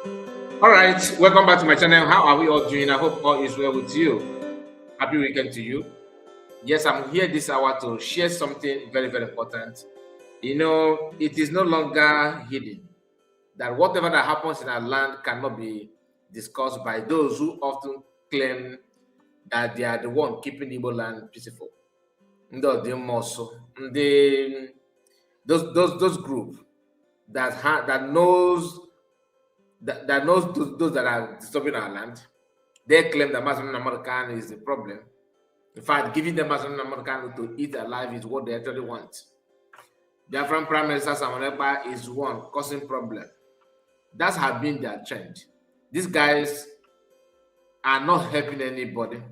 All right, welcome back to my channel. How are we all doing? I hope all is well with you. Happy weekend to you. Yes, I'm here this hour to share something very, very important. It is no longer hidden that whatever that happens in our land cannot be discussed by those who often claim that they are the one keeping Igbo land peaceful. The those group that knows those that are disturbing our land. They claim that Muslim American is the problem. In fact, giving them Muslim American to eat alive is what they actually want. Biafran Prime Minister Samonepa is one causing problem. That's have been their trend. These guys are not helping anybody.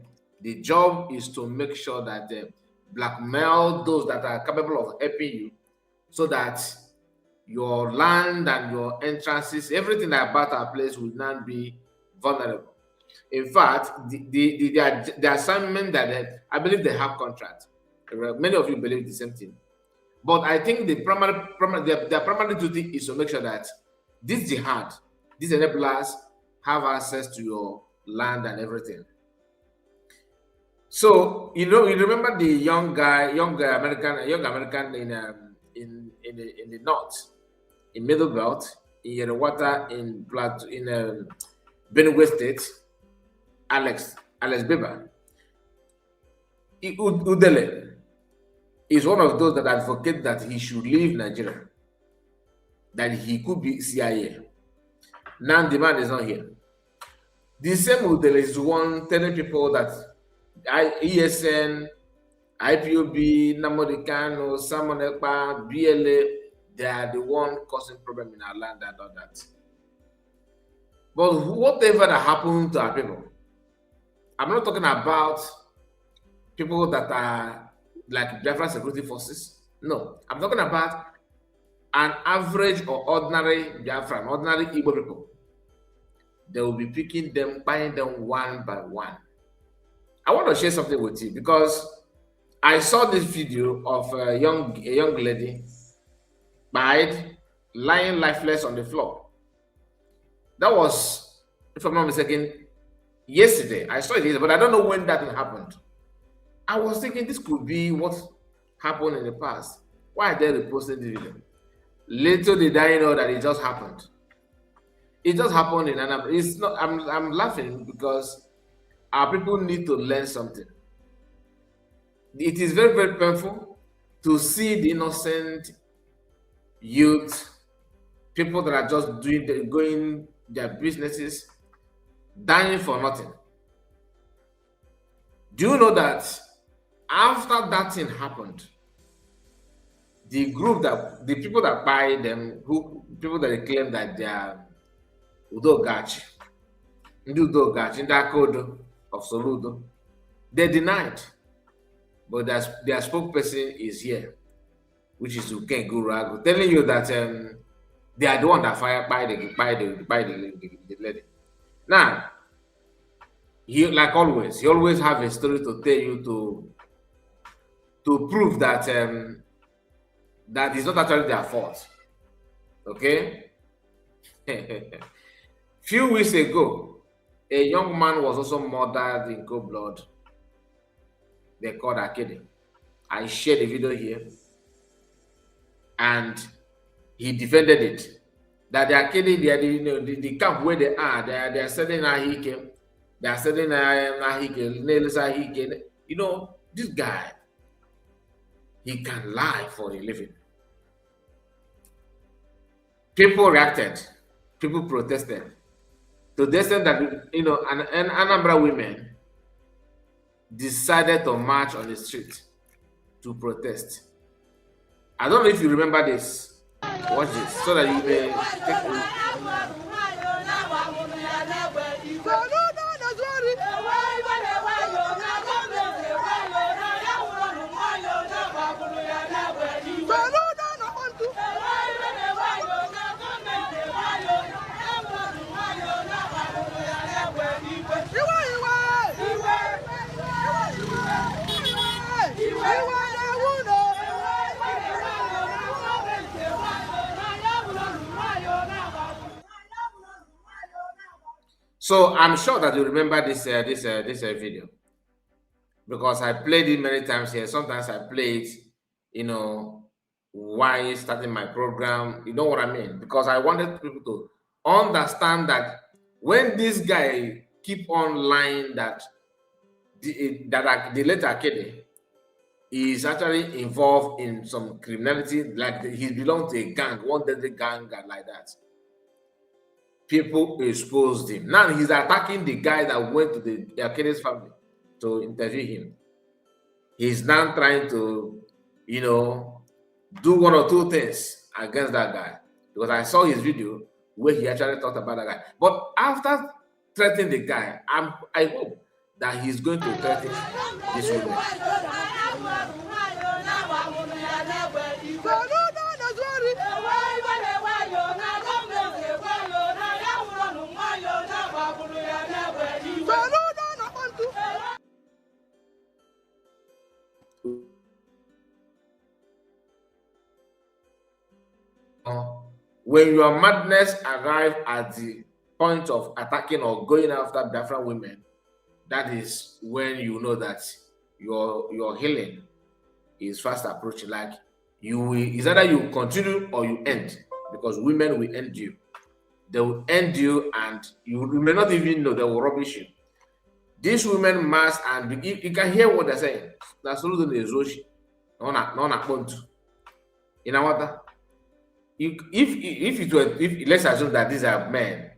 The job is to make sure that they blackmail those that are capable of helping you, so that your land and your entrances, everything about our place will not be vulnerable. In fact, the assignment that I believe they have contract. Many of you believe the same thing, but I think their primary duty is to make sure that this jihad, these enablers, have access to your land and everything. So you remember the young American in the north, in Middle Belt, in Yerwata, in Benue State, Alex Bieber. Udele is one of those that advocate that he should leave Nigeria, that he could be CIA. Now the man is not here. The same Udele is one telling people that ESN, IPOB, Namoricano, Samonekpa, BLA, they are the one causing problem in our land and all that. But whatever that happened to our people, I'm not talking about people that are like Biafran security forces. No, I'm talking about an average or ordinary Biafran, ordinary Igbo people. They will be picking them, buying them one by one. I want to share something with you because I saw this video of a young lady lying lifeless on the floor. That was, if I'm not mistaken, yesterday. I saw it yesterday, but I don't know when that happened. I was thinking this could be what happened in the past. Why are they reposting the video? Little did I know that it just happened. It just happened in Anambra. It's not. I'm laughing because our people need to learn something. It is very, very painful to see the innocent youth, people that are just going their businesses, dying for nothing. Do you know that after that thing happened, the people that buy them, people that they claim that they are Udogachi, in that code of Soludo, they denied. But their spokesperson is here, which is Uken Gurago, telling you that they are the one that fired by the lady. Now, he always have a story to tell you to prove that that is not actually their fault. Okay. Few weeks ago, a young man was also murdered in cold blood. They called Akede. I shared the video here, and he defended it. That the Akede, they are the camp where they are selling Ahike. They are selling Ahike. You know, this guy, he can lie for a living. People reacted. People protested. To the extent that, and Anambra women decided to march on the street to protest. I don't know if you remember this. Watch this so that you may take a look. So I'm sure that you remember this video, because I played it many times here. Sometimes I play it, while starting my program. You know what I mean? Because I wanted people to understand that when this guy keep on lying that the late Akede is actually involved in some criminality, like he belongs to a gang, one deadly gang, and like that. People exposed him. Now he's attacking the guy that went to the Akede's family to interview him. He's now trying to, do one or two things against that guy. Because I saw his video where he actually talked about that guy. But after threatening the guy, I hope that he's going to threaten this woman. When your madness arrives at the point of attacking or going after different women, that is when you know that your healing is fast approaching. Like it's either you continue or you end, because women will end you. They will end you, and you may not even know. They will rubbish you. These women must, and you can hear what they're saying. That's absolutely Zoshi. No, you know what? If let's assume that these are men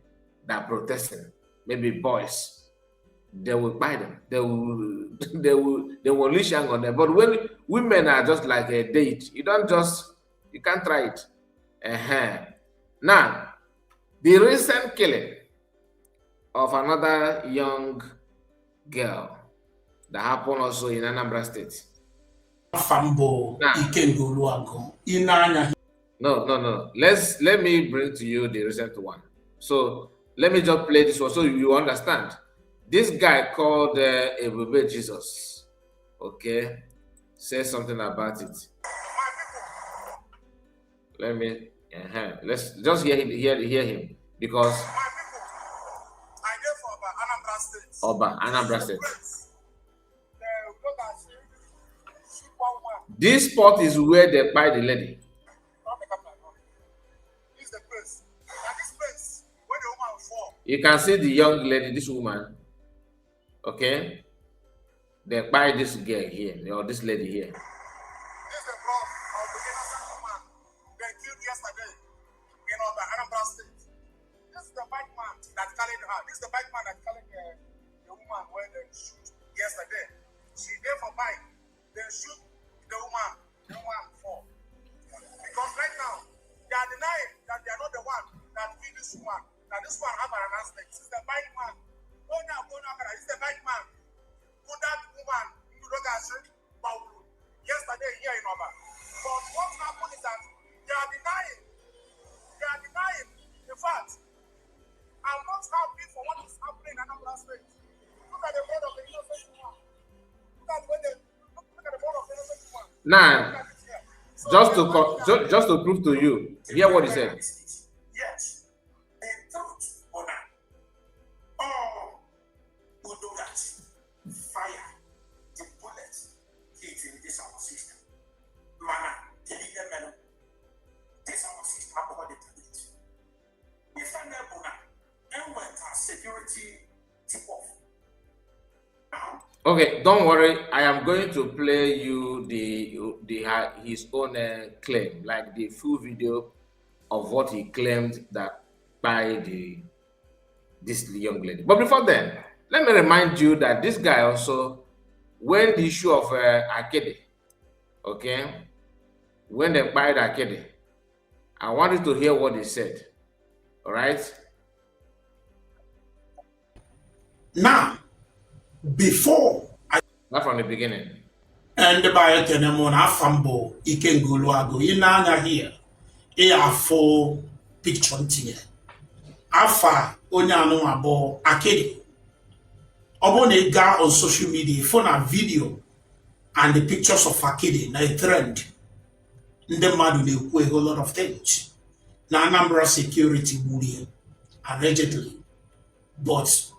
that are protesting, maybe boys, they will buy them. They will leash on them. But when women are just like a date, you can't try it. Now, the recent killing of another young girl that happened also in Anambra State. No. Let me bring to you the recent one. So let me just play this one so you understand. This guy called Ebube Jesus, okay, says something about it. Let me let's just hear him, because Anambra State. This spot is where they buy the lady. You can see the young lady, this woman. Okay, they buy this girl here, or this lady here. This is the blood of the innocent woman they killed yesterday in Anambra State. This is the bike man that carried her. This is the bike man that carried the woman where they shoot yesterday. She there for bike. They shoot the woman fall. Because right now they are denying that they are not the one that killed this woman. Now this one have an announcement. This is the bike man. This is the bike man. Put that woman into the yesterday here in Oba. But what happened is that they are denying the fact. I'm not happy for what is happening in Anambra State. Look at the blood of the innocent woman. Look at the blood of the innocent woman. Now, just to prove to you, hear what he said. Yes. Fire, the bullet hitting this our system. Mana, deliver men. This our system, how about the bullet? If I never and went our security tip off. Okay, don't worry. I am going to play you his own claim, like the full video of what he claimed that by this young lady. But before then, let me remind you that this guy also, when the issue of Akede, okay, when they buy Akede, I wanted to hear what he said. All right. Now, before not from the beginning. And by Tenemona Fambo, Ikenguluago, Inana here, A4 picture here. Afa Onyano Abo Akede. Obone ga on social media, phone a video and the pictures of Akede na a trend. The man will a whole lot of things. Na Anambra security bullying, allegedly. But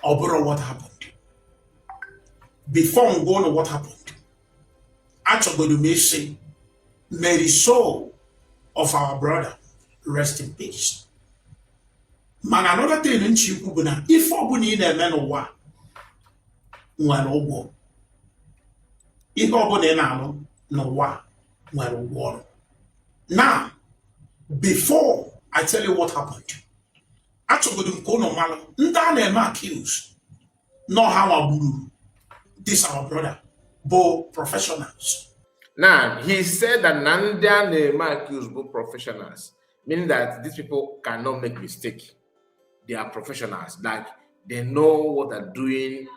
Oboro, what happened? Before I'm going to what happened, actually, may say, may the soul of our brother rest in peace. Man, another thing in Chikubuna, if Obuni in a man or what, one obo. If Obuni no what, one war. Now, before I tell you what happened, actually, Kono Malo, Ndane accused, no how Aburu, this our brother, both professionals. Now, he said that Nandia Nema accused both professionals, meaning that these people cannot make mistake. They are professionals. Like, they know what they're doing.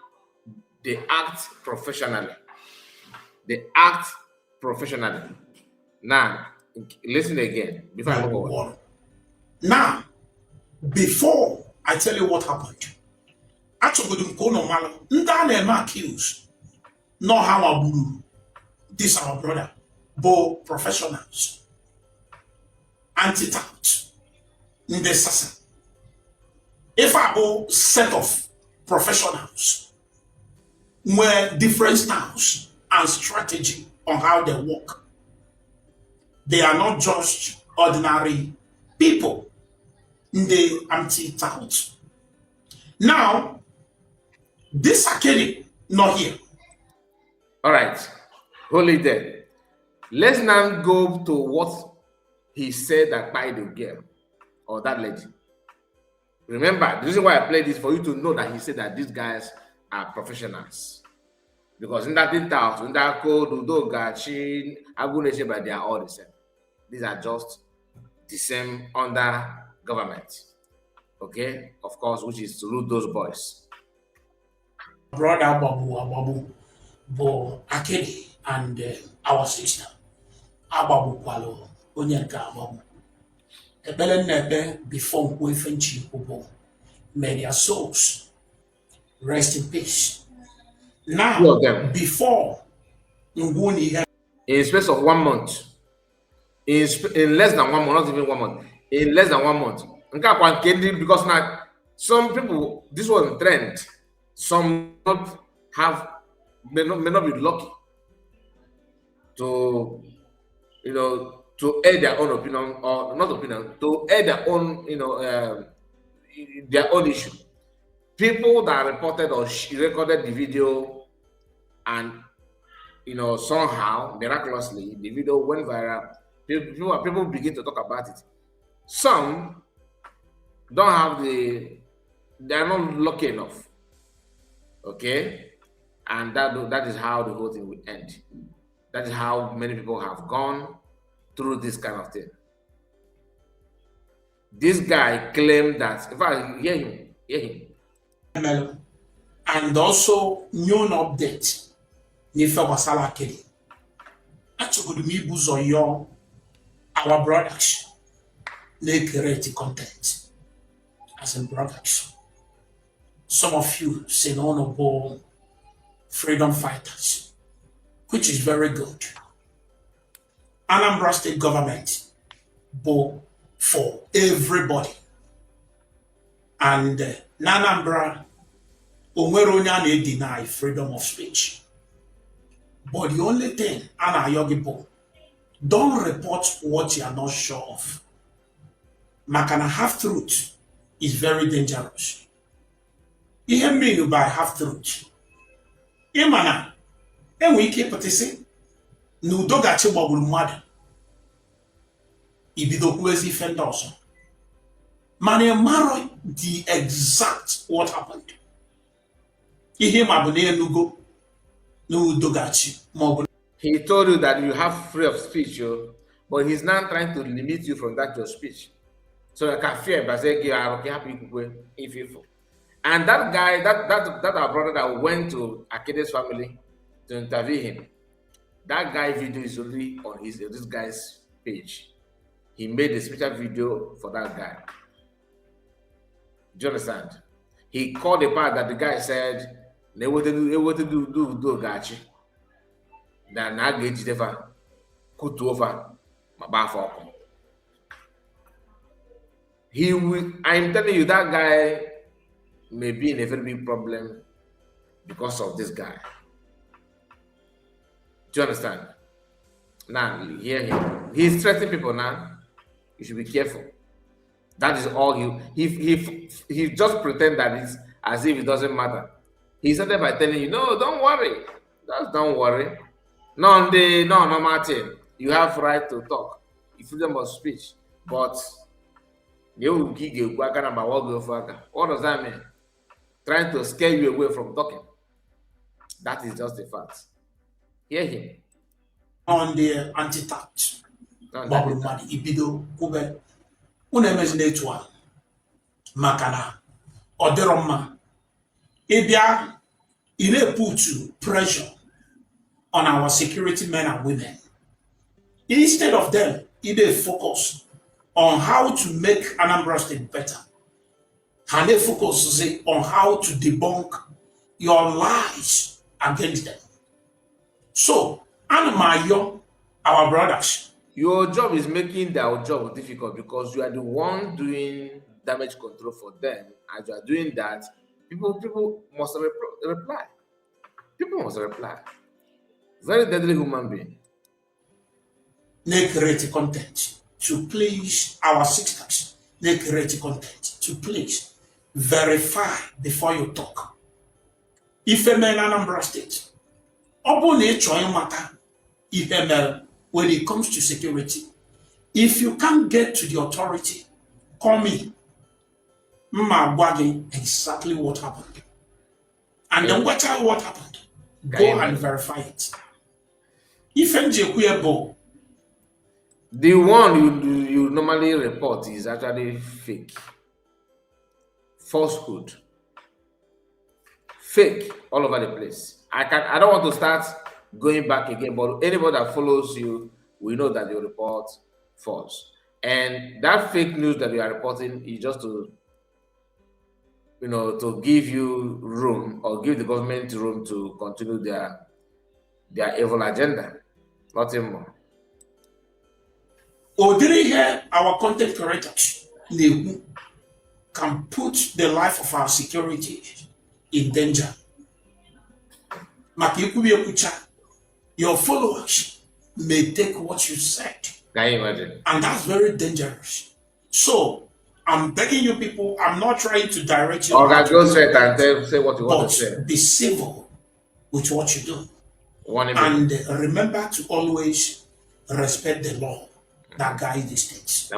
They act professionally. They act professionally. Now, listen again before I move on. Now, before I tell you what happened, actually, Ndane accused, no how Aburu, this our brother, both professionals. Antidote in the sasa. If I go set of professionals where different styles and strategy on how they work, they are not just ordinary people in the antidote. Now, this academy not here. All right, hold it there. Let's now go to what he said that by the girl or that lady. Remember, the reason why I played this for you to know that he said that these guys are professionals. Because in that house, in that code, Udo, Gachi, Aguneche, but they are all the same. These are just the same under government. Okay, of course, which is to rule those boys. Brother Babu, Bo Akedi, and our sister, Ababu Kwalo, Onyanka Ababu. Ebele nebe before we finish Ubo. May their souls rest in peace. Now, before in space of 1 month, in less than 1 month, not even 1 month, in less than 1 month, because now some people, this was a trend, some may not be lucky to, to air their own opinion, or not opinion, to air their own, their own issue. People that reported or recorded the video, and somehow miraculously the video went viral. People begin to talk about it. Some don't have they are not lucky enough. Okay, and that is how the whole thing will end. That is how many people have gone through this kind of thing. This guy claimed that, if I hear him. And also new update. Nife wasala kedi. Actually, me buzo yo our brothers. They create content as in brothers. Some of you say honorable freedom fighters, which is very good. Anambra State government, but for everybody. And Nanambra, Umweronya deny freedom of speech. But the only thing, Anna Yogibo, don't report what you are not sure of. Makana half-truth is very dangerous. Ihe mean by half-truth. Imana, enwe ike pụtịsị na udo gachi gbagburu mmadụ. Ibidokwu ezi ife ndị ọzọ. Mana ịmarọ the exact what happened. Ihe ma bụ na enugo na udo gachi ma ọ bụ. He told you that you have free of speech, but he's now trying to limit you from that your speech. So I can fear by saying you are happy if you. And that guy, that our brother that went to Akede's family to interview him, that guy video is only on this guy's page. He made a special video for that guy. Do you understand? He called the part that the guy said, they want to do gachi. That na get defa kutu over my bath. He will, I'm telling you, that guy may be in a very big problem because of this guy. Do you understand? Now, hear him. He's threatening people now. You should be careful. That is all he just pretend that it's as if it doesn't matter. He started by telling you, no, don't worry. Just don't worry. No, Martin. You have right to talk. Freedom of speech. But what does that mean? Trying to scare you away from talking. That is just a fact. Hear him. On the anti-tax. Bubble money. Ibido kube. Unemezine tuwa. Makana. Oderoma. Ibia. Ile put pressure on our security men and women. Instead of them, they focus on how to make Anambra State better. And they focus on how to debunk your lies against them. So, Anamayo, our brothers. Your job is making their job difficult because you are the one doing damage control for them. As you are doing that, people must reply. People must reply. Very deadly human being. They create content to please our sisters. They create content to please verify before you talk. If a man Anambra State, when it comes to security, if you can't get to the authority, call me. Exactly what happened. And then what happened? Go and verify it. If the one you normally report is actually fake. Falsehood. Fake all over the place. I don't want to start going back again, but anybody that follows you will know that you report false. And that fake news that you are reporting is just to give you room or give the government room to continue their evil agenda. Nothing more. Our content creators can put the life of our security in danger. Your followers may take what you said. Can you imagine? And that's very dangerous. So, I'm begging you people, I'm not trying to direct you. Or go straight and say what you want to say. Be civil with what you do. And remember to always respect the law that guides the states.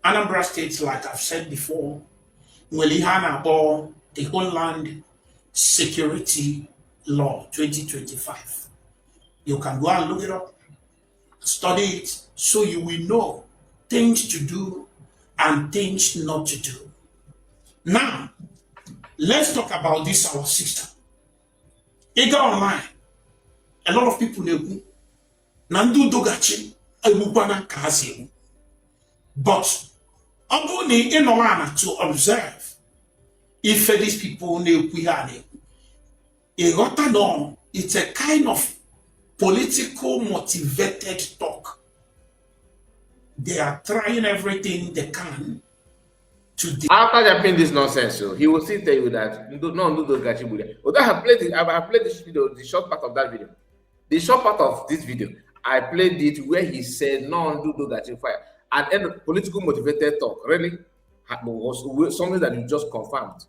Anambra State, like I've said before, about the Homeland Security Law 2025. You can go and look it up, study it, so you will know things to do and things not to do. Now, let's talk about this, our sister. Ega online, a lot of people know Nandu Dogachi, but Abuni in Olana to observe if these people know it's a kind of political motivated talk. They are trying everything they can to. After jumping this nonsense, so he will still tell you that no gachi. Although I have played this video, the short part of that video. The short part of this video, I played it where he said no do gachi fire. And then political motivated talk really was something that you just confirmed.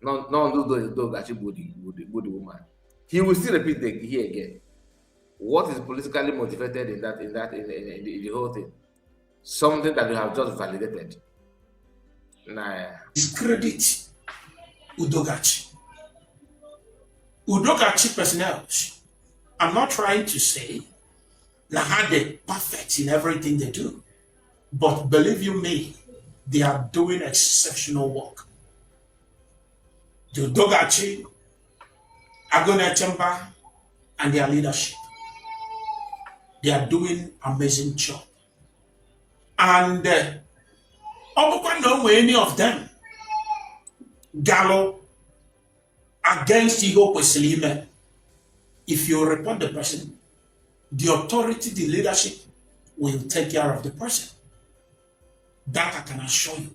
No do gachi body woman. He will still repeat here again. What is politically motivated in the whole thing? Something that you have just validated. Nah. Discredit Udogachi. Udogachi personnel. I'm not trying to say that they're perfect in everything they do. But believe you me, they are doing exceptional work. The Udogachi, Agona Chamber, and their leadership. They are doing amazing job. And I don't know any of them Gallo against Igbo Kwesilime. If you report the person, the authority, the leadership will take care of the person. That I can assure you.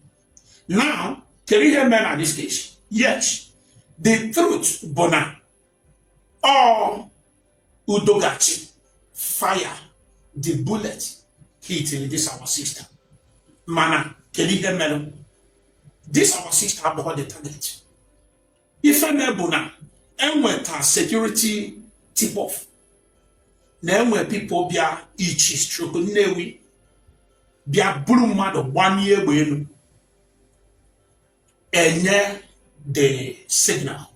Now, can you hear men at this case? Yes, the truth, Bona, all Udogachi fire the bullet hitting this our sister. Mana, Kelihe Melo. This our sister about the target. If I'm Bona, and with a security tip off. Then when people be each stroke newi be a blue mad of 1 year when and the signal.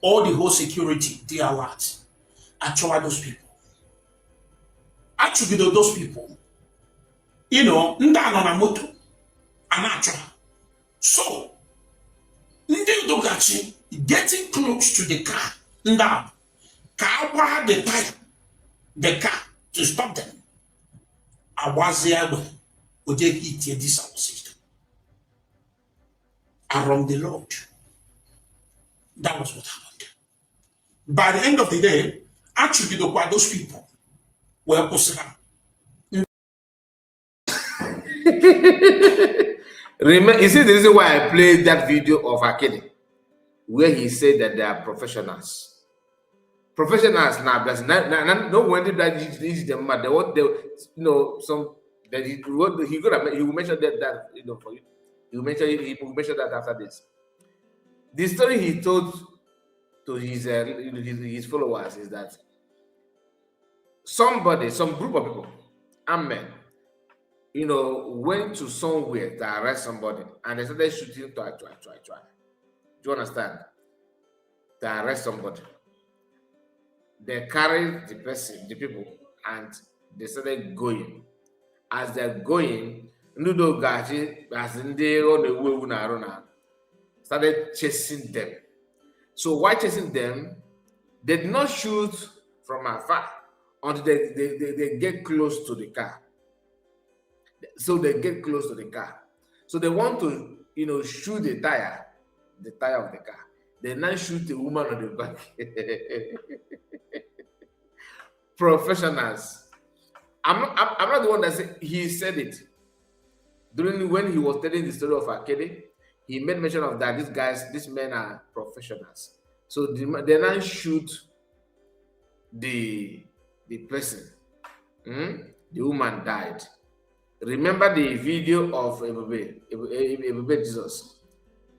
All the whole security, they alert. Actually, those people. Actually, those people. You know, nda on a moto. Anacha. So, Ndi Dogachi getting close to the car. Nda. Car the car to stop them. I was there when they hit this our system. Around the Lord. That was what happened. By the end of the day, actually, those people were possible. Remember, you see the reason why I played that video of Akede, where he said that they are professionals. Professionals now, because no one did that. Them, but they want you know some that he will mention that you know for you. He will mention that after this. The story he told to his followers is that some group of people, amen, you know, went to somewhere to arrest somebody and they started shooting try. Do you understand? To arrest somebody. They carried the people, and they started going. As they're going, Nudo Gachi, as in they on the way, started chasing them. So while chasing them, they did not shoot from afar until they get close to the car. So they get close to the car. So they want to, you know, shoot the tire of the car. They now shoot the woman on the back. Professionals. I'm not the one that said he said it. During when he was telling the story of Akede, he made mention of that these men are professionals. So they now shoot the person. The woman died. Remember the video of Ebube Jesus.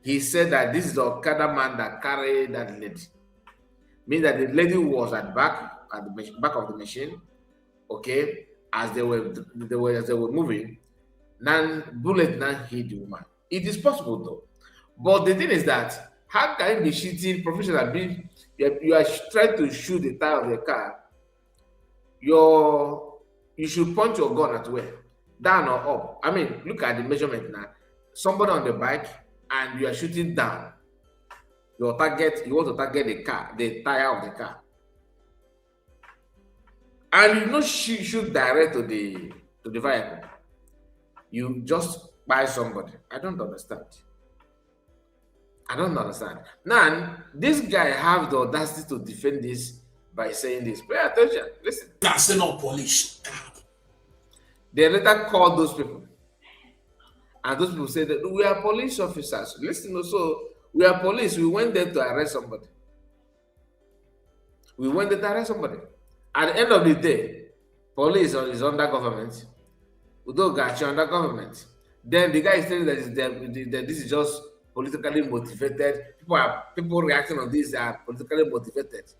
He said that this is the Okada man that carried that lady. Meaning that the lady was at the back of the machine. Okay, as they were moving, now bullet now hit the woman. It is possible though, but the thing is that how can you be shooting professional? You are trying to shoot the tire of the car. You should point your gun at where? Down or up? I mean, look at the measurement now. Somebody on the bike and you are shooting down. You want to target the tire of the car. And you not shoot direct to the vehicle. You just buy somebody. I don't understand. Now, this guy have the audacity to defend this by saying this. Pay attention. Listen. That's not police. They later called those people. And those people said that we are police officers. Listen, also, we are police. We went there to arrest somebody. At the end of the day, police is under government. Udo Gachi under government. Then the guy is saying that this is just politically motivated. People reacting on this are politically motivated.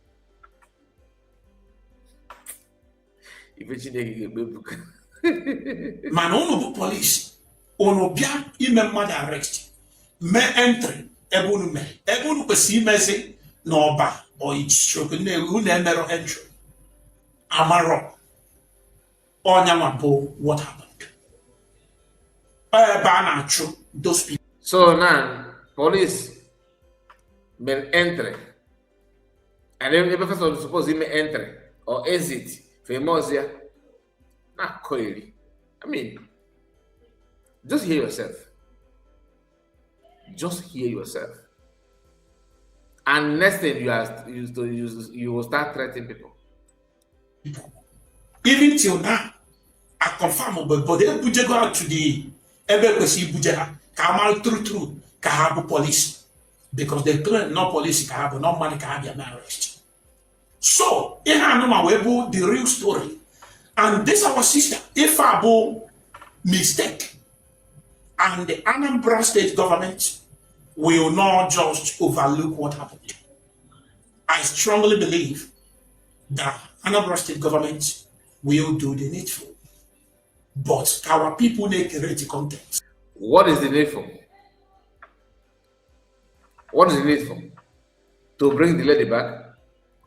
Man, ono police, ono bia ime mmadụ arrest, me entry, ebunu kwesi imezi na ọba or ichioku unu emero entry. Amaro, Onyama bo, what happened? Those people. So now, police may enter. And then the person suppose he may enter or exit. Famous here. Not clearly. I mean, just hear yourself. And next thing you will start threatening people. Even till now, I confirm, but they go out to the Ebekwesi Buja, Kamal true, Kahabu police. because they claim no police can have no money can have their arrest. So, the real story. And this our sister, if abo mistake, and the Anambra state government will not just overlook what happened. I strongly believe that Anambra state government will do the needful. But our people need create content. What is the needful? What is the needful? To bring the lady back,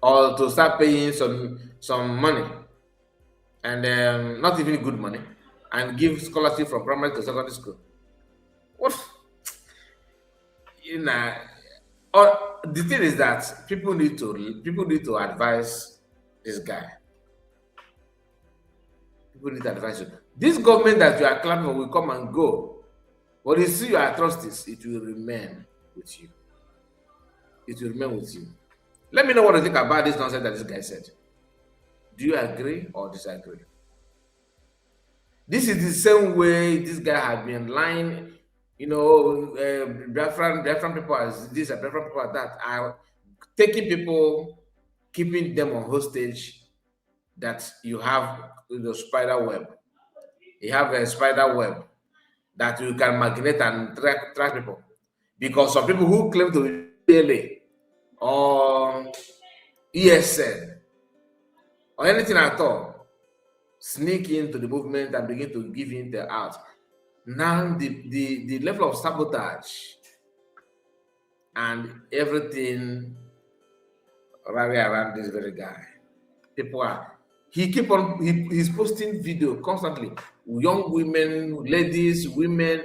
or to start paying some money, and not even good money, and give scholarship from primary to secondary school? What? Or the thing is that people need to advise this guy. People need to advise you. This government that you are claiming will come and go, but you see your atrocities, it will remain with you. It will remain with you. Let me know what you think about this nonsense that this guy said. Do you agree or disagree? This is the same way this guy has been lying. Biafran people as this, and Biafran people as that, are taking people, keeping them on hostage. That you have spider web. You have a spider web that you can magnet and track people. Because some people who claim to be PLA or ESN or anything at all sneak into the movement and begin to give in the out. Now the level of sabotage and everything rally around this very guy. People are he's posting video constantly. Young women, ladies, women,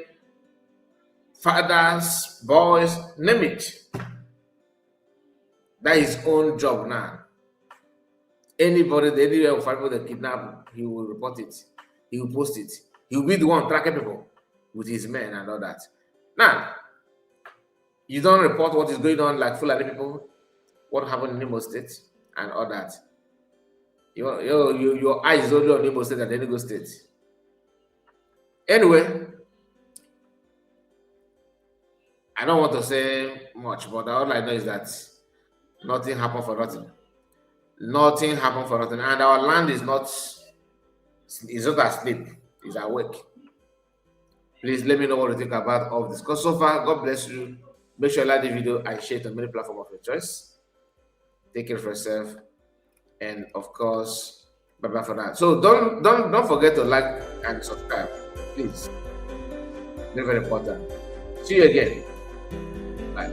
fathers, boys, name it. That is his own job now. Anybody, anywhere will find people that kidnap, he will report it. He will post it. He will be the one tracking people with his men and all that. Now, you don't report what is going on like Fulani people, what happened in Imo State and all that. Your eyes is only on Imo State and Enugu State. Anyway, I don't want to say much, but all I know is that nothing happened for nothing. Nothing happened for nothing. And our land is not asleep, it's awake. Please let me know what you think about all this. Because so far, God bless you. Make sure you like the video and share it on many platforms of your choice. Take care of yourself. And of course, bye-bye for that. So don't forget to like and subscribe. Please. Very, very important. See you again. Bye.